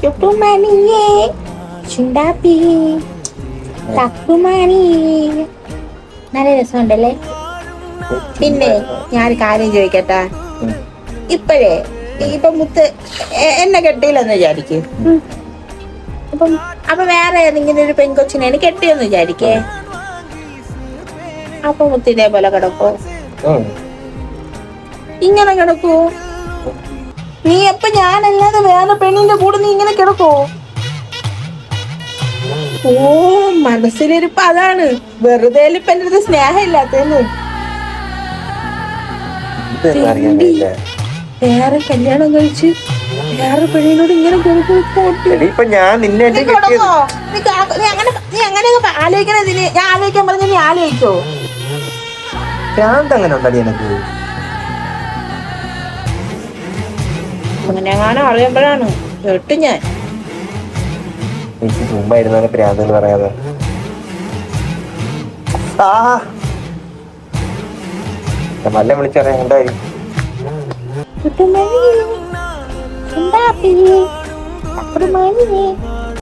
കുട്ടുമണിയേ ചുണ്ടാപ്പി തക്കുമണി. നല്ല രസമുണ്ടല്ലേ. പിന്നെ ഞാനൊരു കാര്യം ചോദിക്കട്ടെ, ഇപ്പഴേ ഇപ്പൊ മുത്ത് എന്നെ കെട്ടിയില്ലെന്ന് വിചാരിക്കേ, അപ്പൊ വേറെ ഏതെങ്കിലും ഒരു പെൺകൊച്ചിനെ എന്നെ കെട്ടിയെന്ന് വിചാരിക്കേ, അപ്പൊ മുത്ത് ഇതേപോലെ കിടക്കോ? ഇങ്ങനെ കിടക്കോ? നീ അപ്പൊ ഞാനല്ലാതെ വേറെ പെണ്ണിന്റെ കൂടെ നീ ഇങ്ങനെ കിടക്കോ? ഓ, മനസ്സിലിരിപ്പ് അതാണ്. വെറുതെ ഇപ്പൊ എന്റെ അടുത്ത് സ്നേഹം ഇല്ലാത്തന്ന്. വേറെ കല്യാണം കഴിച്ച് വേറെ പെണ്ണിനോട് ഇങ്ങനെ നീ അങ്ങനെയൊക്കെ ആലോചിക്കണതിന് ഞാൻ ആലോചിക്കാൻ പറഞ്ഞ നീ ആലോചിച്ചോ? അങ്ങനെ എങ്ങാനും അറിയുമ്പോഴാണ് കേട്ടു ഞാൻ. എനിക്ക് ചുമ്മാ ഇരുന്നാലും പ്രാന്തെന്ന് പറയാതെ നല്ല വിളിച്ചറിയാൻ എന്തായാലും കുട്ടുമണി ചുണ്ടാപ്പി തക്കുമണി